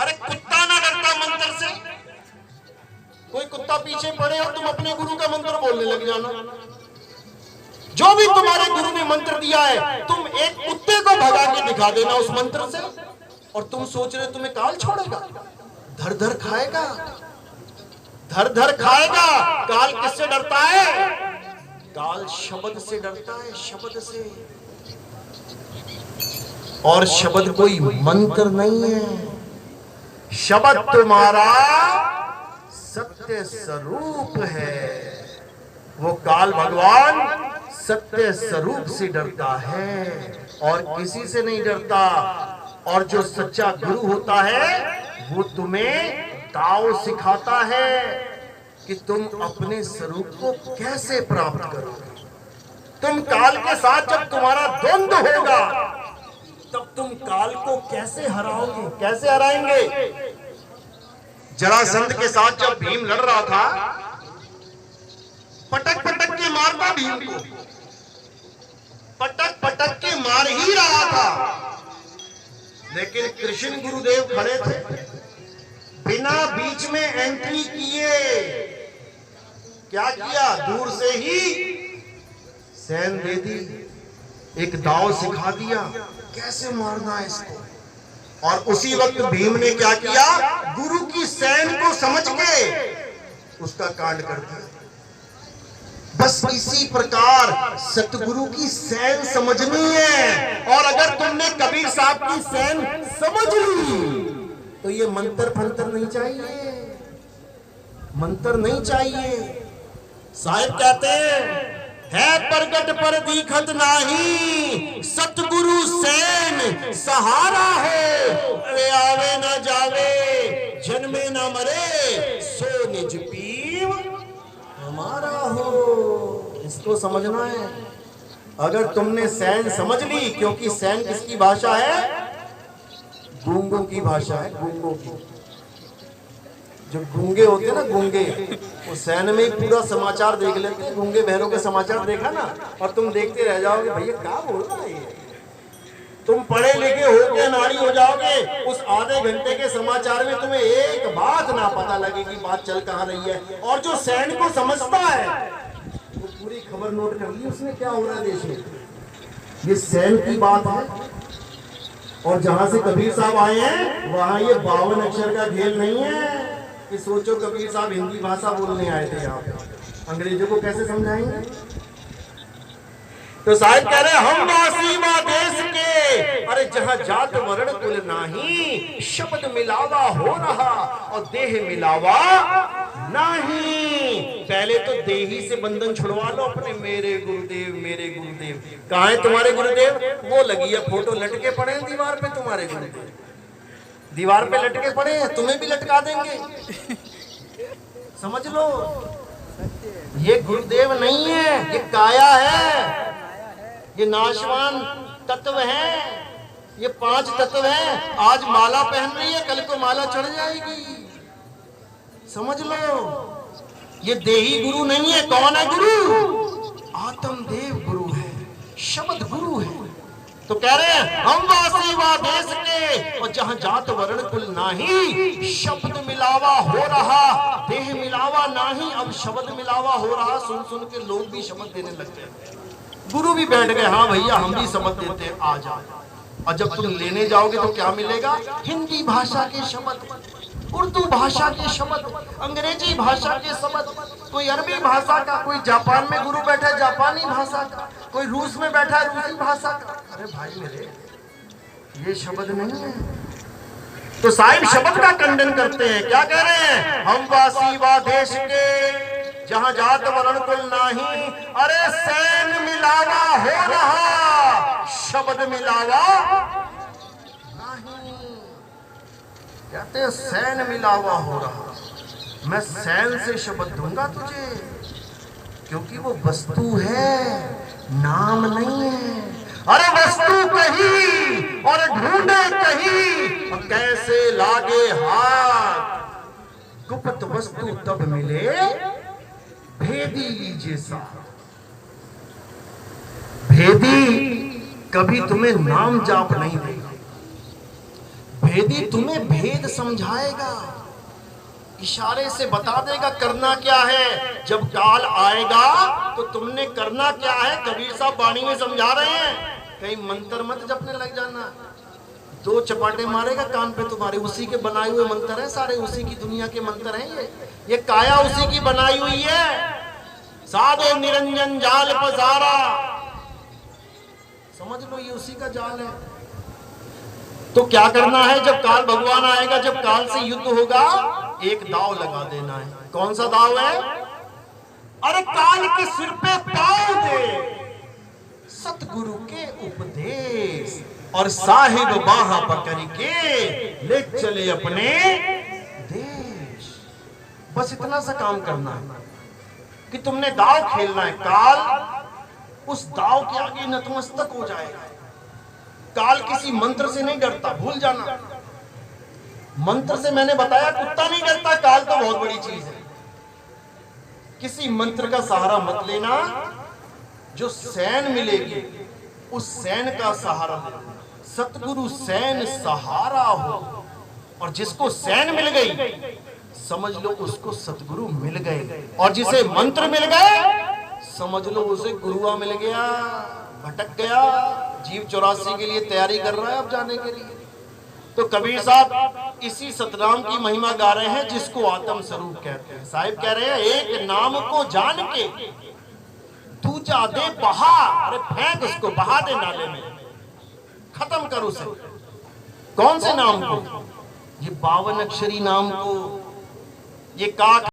अरे कुत्ता ना डरता मंत्र से? कोई कुत्ता पीछे पड़े और तुम अपने गुरु का मंत्र बोलने लग जाना। जो भी तुम्हारे गुरु ने मंत्र दिया है, तुम एक कुत्ते को भगा के दिखा देना उस मंत्र से, और तुम सोच रहे तुम्हें काल छोड़ेगा? धर धर खाएगा, धर धर खाएगा। काल किससे डरता है? काल शब्द से डरता है, शब्द से। और शब्द कोई मंत्र नहीं है। शब्द तुम्हारा सत्य स्वरूप है। वो काल भगवान सत्य स्वरूप से डरता है और किसी से नहीं डरता। और जो सच्चा गुरु होता है वो तुम्हें ताओ सिखाता है कि तुम अपने स्वरूप को कैसे प्राप्त करोगे। तुम काल के साथ जब तुम्हारा द्वंद्व होगा तब तुम काल को कैसे हराओगे, कैसे हराएंगे? जरासंध के साथ जब भीम लड़ रहा था, पटक पटक के मारता भीम को, पटक पटक के मार ही रहा था, लेकिन कृष्ण गुरुदेव खड़े थे, बिना बीच में एंट्री किए क्या किया? दूर से ही सैन दे दी, एक दाव सिखा दिया कैसे मारना है इसको। और उसी वक्त भीम ने क्या किया? गुरु की सैन को समझ के उसका कांड कर दिया। बस इसी प्रकार सतगुरु की सैन समझनी है। और अगर तुमने कबीर साहब की सैन समझ ली तो ये मंत्र फंतर नहीं चाहिए, मंत्र नहीं चाहिए। साहिब कहते हैं, है प्रगट पर दीखत नाही, सतगुरु सैन सहारा हो। अरे आवे ना जावे, जन्मे ना मरे, सो निज पीव हमारा हो। इसको समझना है। अगर तुमने सैन समझ ली, क्योंकि सैन किसकी भाषा है? गूंगों की भाषा है, गूंगों की। जो गूंगे होते हैं ना, गूंगे, वो सैन में ही पूरा समाचार देख लेते हैं। गूंगे बहरों के समाचार देखा ना, और तुम देखते रह जाओगे, भैया क्या बोल रहा है ये। तुम पढ़े लिखे होके नारी हो जाओगे, उस आधे घंटे के समाचार में तुम्हें एक बात ना पता लगेगी, बात चल कहाँ रही है। और जो सैन को समझता है वो पूरी खबर नोट कर ली उसने, क्या हो रहा है देश में। ये सैन की बात है। और जहां से कबीर साहब आए हैं वहां ये 52 अक्षर का खेल नहीं है कि सोचो कबीर साहब हिंदी भाषा बोलने आए थे यहाँ पे, अंग्रेजों को कैसे समझाएंगे। तो साहिब कह रहे हम वासी वा देश के, अरे जहां जात वर्ण कुल नाही, शब्द मिलावा हो रहा और देह मिलावा नहीं। पहले तो देही से बंधन छुड़वा लो अपने। मेरे गुरुदेव, मेरे गुरुदेव। कहाँ है तुम्हारे गुरुदेव? वो लगी है फोटो, लटके पड़े हैं दीवार पे तुम्हारे गुरुदेव, दीवार पे लटके पड़े हैं, तुम्हें भी लटका देंगे। समझ लो, ये गुरुदेव नहीं है, ये काया है, ये नाशवान तत्व है, ये 5 तत्व है। आज माला पहन रही है, कल को माला चढ़ जाएगी। समझ लो, ये देही गुरु नहीं है। कौन है गुरु? आत्मदेव गुरु है, शब्द गुरु है। तो कह रहे हैं हम वासी वा देश के, और जहां जात वर्ण कुल नाही, शब्द मिलावा हो रहा, देह मिलावा नाही। अब शब्द मिलावा हो रहा, सुन सुन के लोग भी शब्द देने लग गए। गुरु भी बैठ गए, हाँ भैया हम भी शब्द देते हैं, आ जाओ। और जब तुम लेने जाओगे तो क्या मिलेगा? हिंदी भाषा के शब्द, उर्दू भाषा के शब्द, अंग्रेजी भाषा के शब्द, कोई अरबी भाषा का, कोई जापान में गुरु बैठा है जापानी भाषा का, कोई रूस में बैठा है रूसी भाषा का। अरे भाई मेरे, ये शब्द नहीं है। तो साहिब शब्द का खंडन करते हैं। क्या कह रहे हैं? हम वासी वा देश के, जहां जात वर्ण कुल नाही, अरे सैन मिलावा हो रहा, शब्द मिलावा नहीं। कहते हैं सैन मिलावा हो रहा, मैं सैन से शब्द दूंगा तुझे, क्योंकि वो वस्तु है, नाम नहीं है। अरे वस्तु कही और ढूंढे कही, और कैसे लागे हाथ, गुप्त वस्तु तब मिले, भेदी लीजिए साथ। भेदी कभी तुम्हें नाम जाप नहीं देगा, भेदी तुम्हें भेद समझाएगा, इशारे से बता देगा करना क्या है। जब काल आएगा तो तुमने करना क्या है, कबीर साहब वाणी में समझा रहे हैं। कहीं मंत्र मत जपने लग जाना, 2 चपाटे मारेगा कान पे तुम्हारे। उसी के बनाए हुए मंत्र हैं सारे, उसी की दुनिया के मंत्र हैं ये काया उसी की बनाई हुई है। साधो निरंजन जाल पसारा, समझ लो ये उसी का जाल है। तो क्या करना है, जब काल भगवान आएगा, जब काल से युद्ध होगा, एक दाव लगा देना है। कौन सा दाव है? अरे काल के सिर पे पांव दे सतगुरु के उपदेश, और साहिब बाह पकड़ के ले चले अपने देश। बस इतना सा काम करना है कि तुमने दाव खेलना है। काल उस दाव के आगे नतमस्तक हो जाएगा। काल किसी मंत्र से नहीं डरता, भूल जाना। मंत्र से मैंने बताया कुत्ता नहीं डरता, काल तो बहुत बड़ी चीज है। किसी मंत्र का सहारा मत लेना, जो सैन मिलेगी उस सैन का सहारा लेना। सतगुरु सैन सहारा हो, और जिसको सैन मिल गई समझ लो उसको सतगुरु मिल गए, और जिसे मंत्र मिल गए समझ लो उसे गुरुआ मिल गया। भटक गया, जीव 84 के लिए तैयारी कर रहा है अब जाने के लिए। तो कबीर साहब इसी सतनाम की महिमा गा रहे हैं, जिसको आत्म स्वरूप कहते हैं। साहिब कह रहे हैं, एक नाम को जान के दूजा दे बहा, अरे फेंक उसको, बहा दे नाले में, खत्म कर उसे। कौन से नाम को? ये 52 अक्षरी नाम को, ये काक